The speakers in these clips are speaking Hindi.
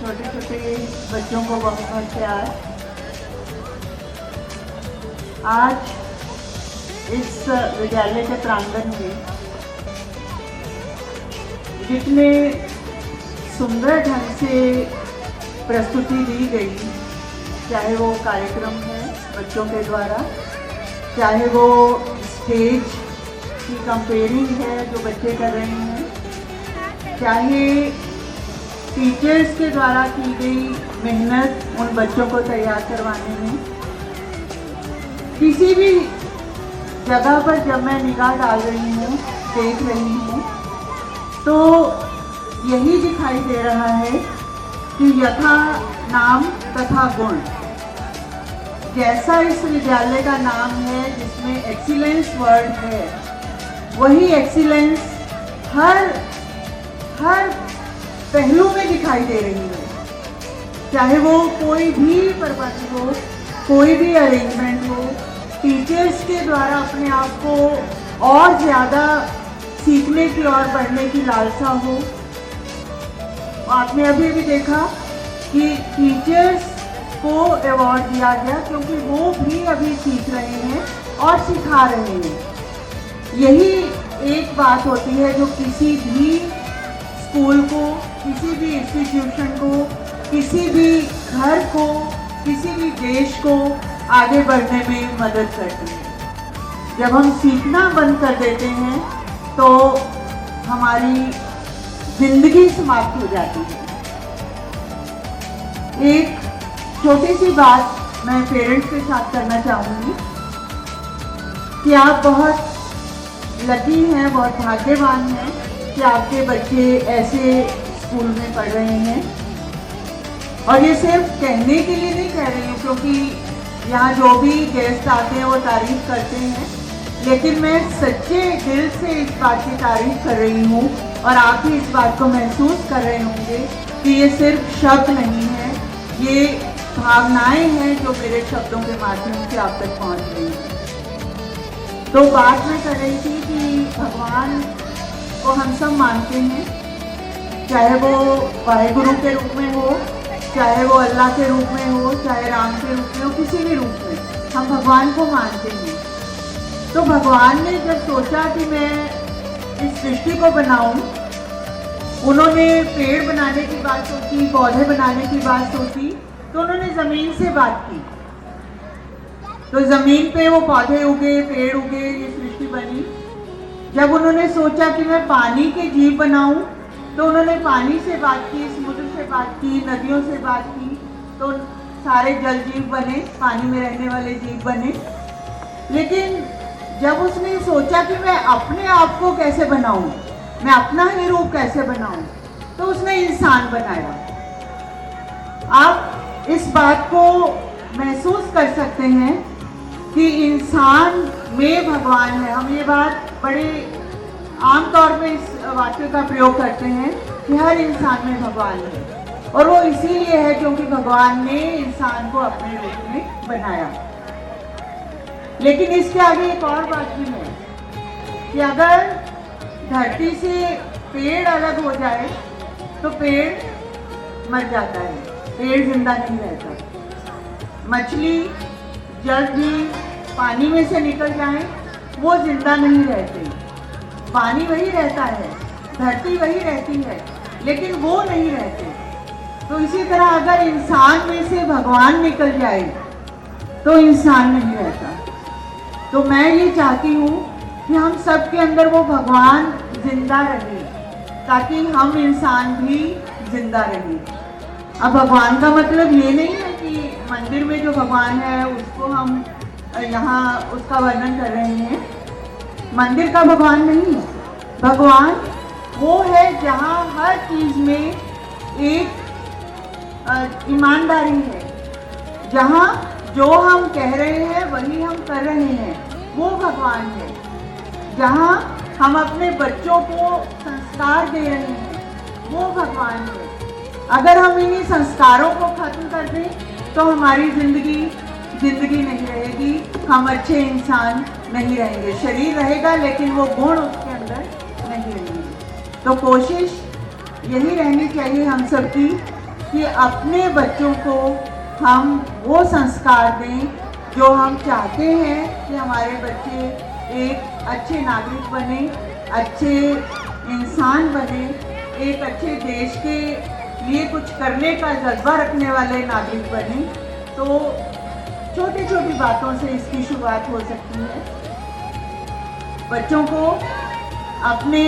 छोटे छोटे बच्चों को बहुत बहुत प्यार। आज इस विद्यालय के प्रांगण में जितने सुंदर ढंग से प्रस्तुति दी गई, चाहे वो कार्यक्रम है बच्चों के द्वारा, चाहे वो स्टेज की कंपेयरिंग है जो बच्चे कर रहे हैं, चाहे टीचर्स के द्वारा की गई मेहनत उन बच्चों को तैयार करवाने में, किसी भी जगह पर जब मैं निगाह डाल रही हूँ, देख रही हूँ, तो यही दिखाई दे रहा है कि यथा नाम तथा गुण। जैसा इस विद्यालय का नाम है जिसमें एक्सीलेंस वर्ड है, वही एक्सीलेंस हर पहलू में दिखाई दे रही है। चाहे वो कोई भी प्रबंध हो, कोई भी अरेंजमेंट हो, टीचर्स के द्वारा अपने आप को और ज़्यादा सीखने की और बढ़ने की लालसा हो। आपने अभी भी देखा कि टीचर्स को अवार्ड दिया गया क्योंकि वो भी अभी सीख रहे हैं और सिखा रहे हैं। यही एक बात होती है जो किसी भी स्कूल को, किसी भी इंस्टीट्यूशन को, किसी भी घर को, किसी भी देश को आगे बढ़ने में मदद करती है। जब हम सीखना बंद कर देते हैं तो हमारी जिंदगी समाप्त हो जाती है। एक छोटी सी बात मैं पेरेंट्स के साथ करना चाहूँगी कि आप बहुत लकी हैं, बहुत भाग्यवान हैं कि आपके बच्चे ऐसे स्कूल में पढ़ रहे हैं। और ये सिर्फ कहने के लिए नहीं कह रही हूँ, क्योंकि यहाँ जो भी गेस्ट आते हैं वो तारीफ करते हैं, लेकिन मैं सच्चे दिल से इस बात की तारीफ कर रही हूँ और आप भी इस बात को महसूस कर रहे होंगे कि ये सिर्फ शब्द नहीं है, ये भावनाएं हैं जो मेरे शब्दों के माध्यम से आप तक पहुँच रही हैं। तो बात मैं कर रही थी कि भगवान को हम सब मानते हैं, चाहे वो वाहेगुरु के रूप में हो, चाहे वो अल्लाह के रूप में हो, चाहे राम के रूप में हो, किसी भी रूप में हम भगवान को मानते हैं। तो भगवान ने जब सोचा कि मैं इस सृष्टि को बनाऊं, उन्होंने पेड़ बनाने की बात सोची, पौधे बनाने की बात सोची, तो उन्होंने ज़मीन से बात की। तो ज़मीन पे वो पौधे उगे, पेड़ उगे, ये सृष्टि बनी। जब उन्होंने सोचा कि मैं पानी के जीव बनाऊं, तो उन्होंने पानी से बात की, समुद्र से बात की, नदियों से बात की, तो सारे जल जीव बने, पानी में रहने वाले जीव बने। लेकिन जब उसने सोचा कि मैं अपने आप को कैसे बनाऊं, मैं अपना ही रूप कैसे बनाऊं, तो उसने इंसान बनाया। आप इस बात को महसूस कर सकते हैं कि इंसान में भगवान है। हम ये बात बड़े आम तौर पे इस वाक्य का प्रयोग करते हैं कि हर इंसान में भगवान है, और वो इसीलिए है क्योंकि भगवान ने इंसान को अपने रूप में बनाया। लेकिन इसके आगे एक और बात भी है कि अगर धरती से पेड़ अलग हो जाए तो पेड़ मर जाता है, पेड़ जिंदा नहीं रहता। मछली, जलजीव पानी में से निकल जाए वो जिंदा नहीं रहते। पानी वही रहता है, धरती वही रहती है, लेकिन वो नहीं रहते। तो इसी तरह अगर इंसान में से भगवान निकल जाए तो इंसान नहीं रहता। तो मैं ये चाहती हूँ कि हम सब के अंदर वो भगवान जिंदा रहे, ताकि हम इंसान भी जिंदा रहें। अब भगवान का मतलब ये नहीं है कि मंदिर में जो भगवान है उसको हम यहाँ उसका वर्णन कर रहे हैं। मंदिर का भगवान नहीं है। भगवान वो है जहाँ हर चीज़ में एक ईमानदारी है, जहाँ जो हम कह रहे हैं वही हम कर रहे हैं, वो भगवान है। जहाँ हम अपने बच्चों को संस्कार दे रहे हैं, वो भगवान है। अगर हम इन्हीं संस्कारों को खत्म कर दें तो हमारी ज़िंदगी नहीं रहेगी, हम अच्छे इंसान नहीं रहेंगे। शरीर रहेगा लेकिन वो गुण उसके अंदर नहीं रहेंगे। तो कोशिश यही रहनी चाहिए हम सबकी कि अपने बच्चों को हम वो संस्कार दें जो हम चाहते हैं कि हमारे बच्चे एक अच्छे नागरिक बने, अच्छे इंसान बने, एक अच्छे देश के लिए कुछ करने का जज्बा रखने वाले नागरिक बने। तो छोटी छोटी बातों से इसकी शुरुआत हो सकती है। बच्चों को अपने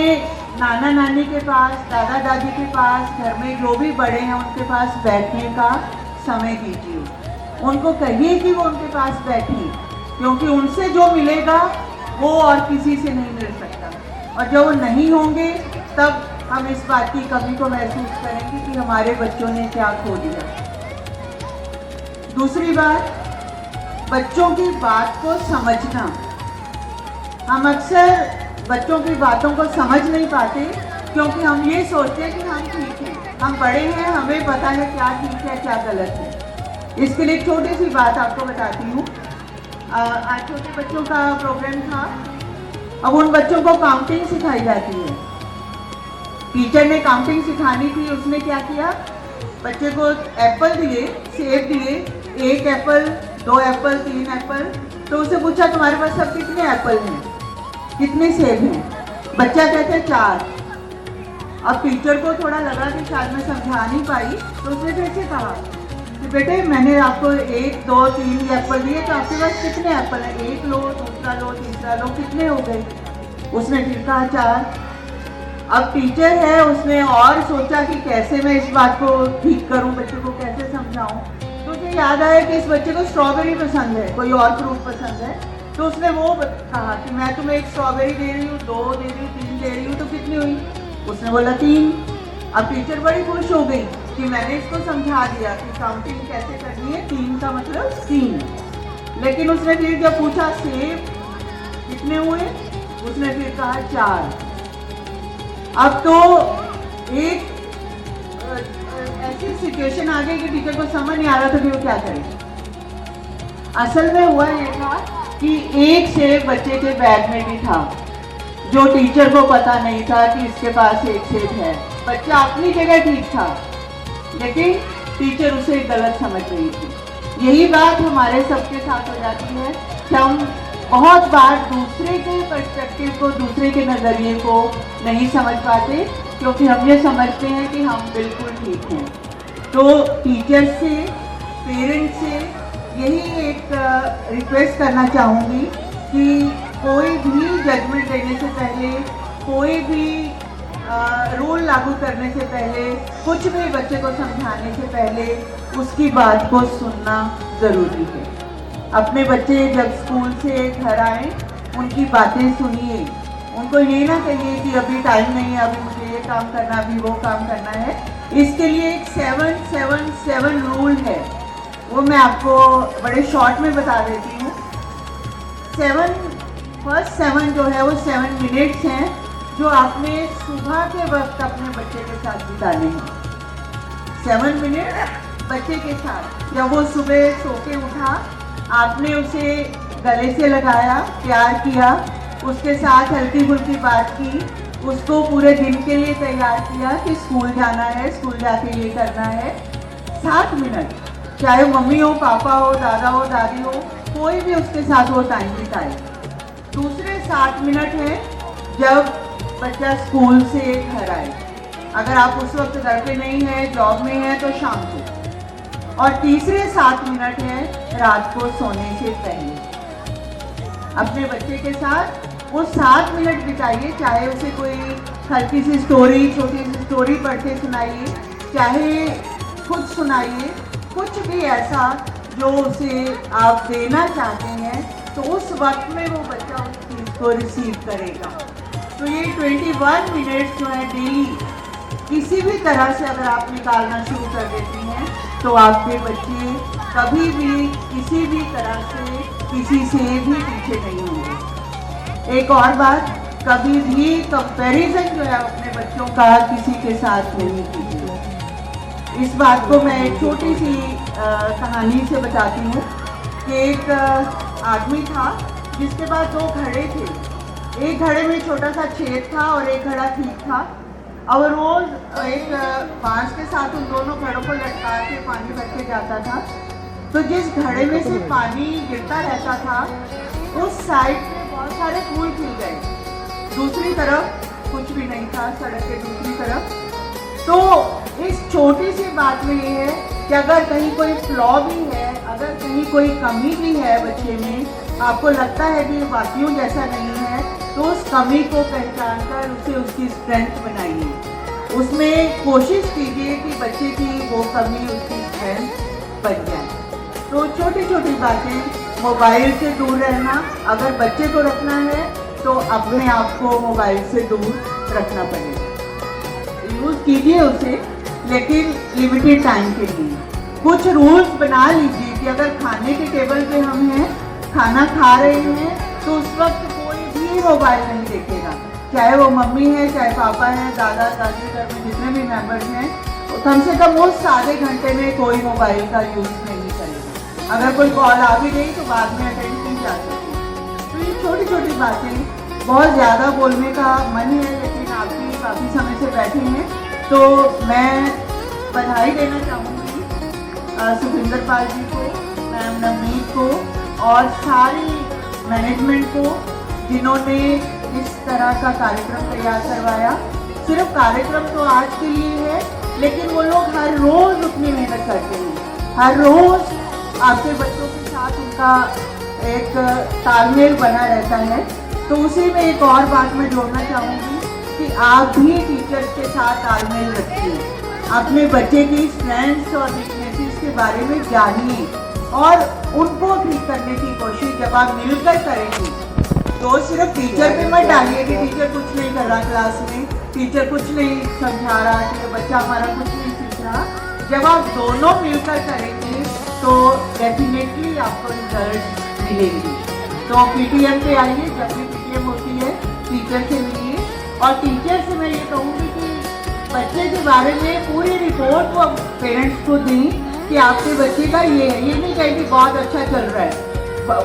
नाना नानी के पास, दादा दादी के पास, घर में जो भी बड़े हैं उनके पास बैठने का समय दीजिए। उनको कहिए कि वो उनके पास बैठें, क्योंकि उनसे जो मिलेगा वो और किसी से नहीं मिल सकता। और जब वो नहीं होंगे तब हम इस बात की कमी को महसूस करेंगे कि हमारे बच्चों ने क्या खो दिया। दूसरी बात, बच्चों की बात को समझना। हम अक्सर बच्चों की बातों को समझ नहीं पाते क्योंकि हम ये सोचते हैं कि हम ठीक हैं, हम बड़े हैं, हमें पता है क्या ठीक है क्या गलत है। इसके लिए एक छोटी सी बात आपको बताती हूँ। आज छोटे बच्चों का प्रोग्राम था। अब उन बच्चों को काउंटिंग सिखाई जाती है। टीचर ने काउंटिंग सिखानी थी, उसने क्या किया, बच्चे को एप्पल दिए, सेब दिए, 1 एप्पल, 2 एप्पल, 3 एप्पल। तो उसे पूछा तुम्हारे पास अब कितने एप्पल हैं, कितने सेब हैं? बच्चा कहते हैं 4। अब टीचर को थोड़ा लगा कि शायद मैं समझा नहीं पाई, तो उसने फिर से कहा कि बेटे मैंने आपको 1, 2, 3 एप्पल दिए, तो आपके पास कितने एप्पल हैं? 1 लो, दूसरा लो, तीसरा लो, कितने हो गए? उसने फिर कहा 4। अब टीचर है, उसने और सोचा कि कैसे मैं इस बात को ठीक करूं, बच्चे को कैसे समझाऊं। तो उसे याद आया कि इस बच्चे को स्ट्रॉबेरी पसंद है, कोई और फ्रूट पसंद है। तो उसने वो कहा कि मैं तुम्हें 1 स्ट्रॉबेरी दे रही हूँ, 2 दे रही हूँ, 3 दे रही हूँ, तो कितनी हुई? उसने बोला 3। अब टीचर बड़ी खुश हो गई कि मैंने इसको समझा दिया कि काउंटिंग कैसे करनी है, 3 का मतलब 3। लेकिन उसने फिर जब पूछा सेब कितने हुए, उसने फिर कहा 4। अब तो एक ऐसी सिचुएशन आ गई कि टीचर को समझ नहीं आ रहा था कि वो क्या करे। असल में हुआ ये था कि 1 सेब बच्चे के बैग में भी था, जो टीचर को पता नहीं था कि इसके पास 1 सेब है। बच्चा अपनी जगह ठीक था, लेकिन टीचर उसे गलत समझ रही थी। यही बात हमारे सबके साथ हो जाती है कि हम बहुत बार दूसरे के पर्सपेक्टिव को, दूसरे के नज़रिए को नहीं समझ पाते, क्योंकि हम ये समझते हैं कि हम बिल्कुल ठीक हैं। तो टीचर से, पेरेंट्स से यही एक रिक्वेस्ट करना चाहूँगी कि कोई भी जजमेंट देने से पहले, कोई भी रूल लागू करने से पहले, कुछ भी बच्चे को समझाने से पहले उसकी बात को सुनना ज़रूरी है। अपने बच्चे जब स्कूल से घर आए, उनकी बातें सुनिए। उनको ये ना कहिए कि अभी टाइम नहीं है, अभी मुझे ये काम करना, अभी वो काम करना है। इसके लिए एक 7-7-7 रूल है, वो मैं आपको बड़े शॉर्ट में बता देती हूँ। फर्स्ट 7 जो है वो 7 मिनट्स हैं, जो आपने सुबह के वक्त अपने बच्चे के साथ बिताने हैं। 7 मिनट बच्चे के साथ। जब वो सुबह सो के उठा, आपने उसे गले से लगाया, प्यार किया, उसके साथ हल्की फुल्की बात की, उसको पूरे दिन के लिए तैयार किया कि स्कूल जाना है, स्कूल जाके ये करना है। 7 मिनट, चाहे मम्मी हो, पापा हो, दादा हो, दादी हो, कोई भी उसके साथ वो टाइम बिताए। दूसरे 7 मिनट है जब बच्चा स्कूल से घर आए। अगर आप उस वक्त घर पे नहीं है, जॉब में है, तो शाम को। और तीसरे 7 मिनट है रात को सोने से पहले। अपने बच्चे के साथ वो 7 मिनट बिताइए, चाहे उसे कोई हल्की सी स्टोरी, छोटी सी स्टोरी पढ़ के सुनाइए, चाहे खुद सुनाइए, कुछ भी ऐसा जो उसे आप देना चाहते हैं, तो उस वक्त में वो बच्चा उस चीज़ को रिसीव करेगा। तो ये 21 मिनट्स जो है डेली, किसी भी तरह से अगर आप निकालना शुरू कर देती हैं, तो आपके बच्चे कभी भी किसी भी तरह से किसी से भी पीछे नहीं होंगे। एक और बात, कभी भी कंपैरिजन जो है अपने बच्चों का किसी के साथ नहीं कीजिए। इस बात को मैं एक छोटी सी कहानी से बताती हूँ कि एक आदमी था जिसके पास 2 घड़े थे। एक घड़े में छोटा सा छेद था और एक घड़ा ठीक था। और रोज एक बांस के साथ उन दोनों घड़ों को लटका के पानी भर के जाता था। तो जिस घड़े में से पानी गिरता रहता था उस साइड में बहुत सारे फूल खिल गए, दूसरी तरफ कुछ भी नहीं था, सड़क के दूसरी तरफ। तो इस छोटी सी बात में ये है कि अगर कहीं कोई फ्लॉ भी है, अगर कहीं कोई कमी भी है बच्चे में, आपको लगता है कि बाकियों जैसा नहीं है, तो उस कमी को पहचान कर उसे उसकी स्ट्रेंथ बनाइए, उसमें कोशिश कीजिए कि बच्चे की वो कमी उसकी स्ट्रेंथ बन जाए। तो छोटी छोटी बातें, मोबाइल से दूर रहना, अगर बच्चे को रखना है तो अपने आप को मोबाइल से दूर रखना पड़ेगा। यूज़ कीजिए उसे, लेकिन लिमिटेड टाइम के लिए। कुछ रूल्स बना लीजिए कि अगर खाने के टेबल पे हम हैं, खाना खा रहे हैं, तो उस वक्त कोई भी मोबाइल नहीं देखेगा, चाहे वो मम्मी है, चाहे पापा है, दादा दादी, घर में जितने भी मेंबर्स हैं, तो कम से कम उस आधे घंटे में कोई मोबाइल का यूज़ नहीं करेगा। अगर कोई कॉल आ भी गई तो बाद में अटेंड की जा सकती। तो ये छोटी छोटी बातें, बहुत ज़्यादा बोलने का मन है, लेकिन आप भी काफ़ी समय से बैठे हैं, तो मैं बधाई देना चाहूँगी सुखविंदर पाल जी को, मैम नवनीत को और सारी मैनेजमेंट को, जिन्होंने इस तरह का कार्यक्रम तैयार करवाया। सिर्फ कार्यक्रम तो आज के लिए है, लेकिन वो लोग हर रोज़ उतनी मेहनत करते हैं, हर रोज़ आपके बच्चों के साथ उनका एक तालमेल बना रहता है। तो उसी में एक और बात मैं जोड़ना चाहूँगी कि आप भी टीचर्स के साथ तालमेल रखिए, अपने बच्चे की स्ट्रेंथ्स और वीकनेसेस के बारे में जानिए और उनको ठीक करने की कोशिश जब आप मिलकर करेंगे, तो सिर्फ टीचर पे मत डालिए कि टीचर कुछ नहीं कर रहा क्लास में, टीचर कुछ नहीं समझा रहा, कि बच्चा हमारा कुछ नहीं सीख रहा। जब आप दोनों मिलकर करेंगे तो डेफिनेटली आपको रिजल्ट मिलेंगे। तो पीटीएम पे आइए, जब भी पीटीएम होती है टीचर से मिलिए, और टीचर से मैं ये कहूँगी कि बच्चे के बारे में पूरी रिपोर्ट वो पेरेंट्स को दें कि आपके बच्चे का ये है। ये नहीं कहें कि बहुत अच्छा चल रहा है,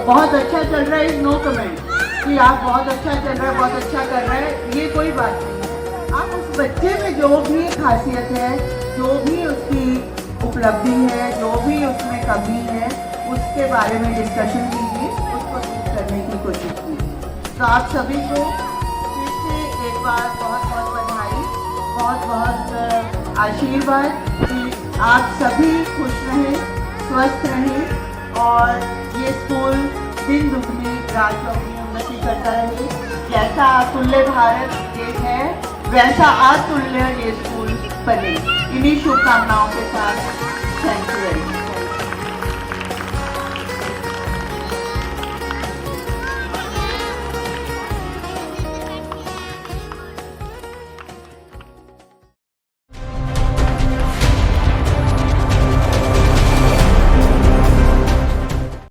बहुत अच्छा चल रहा है इज नो कमेंट, कि आप बहुत अच्छा चल रहा है, बहुत अच्छा कर रहे हैं, ये कोई बात नहीं है। आप उस बच्चे में जो भी खासियत है, जो भी उसकी उपलब्धि है, जो भी उसमें कमी है, उसके बारे में डिस्कशन कीजिए, उसको ठीक करने की कोशिश कीजिए। तो आप सभी को फिर से एक बार बहुत बहुत बधाई, बहुत बहुत आशीर्वाद कि आप सभी खुश रहें, स्वस्थ रहें और ये स्कूल दिन दुगनी रात चौगुनी उन्नति करता रहे। जैसा अतुल्य भारत देश है, वैसा अतुल्य ये स्कूल बने। इन्हीं शुभकामनाओं के साथ थैंक यू।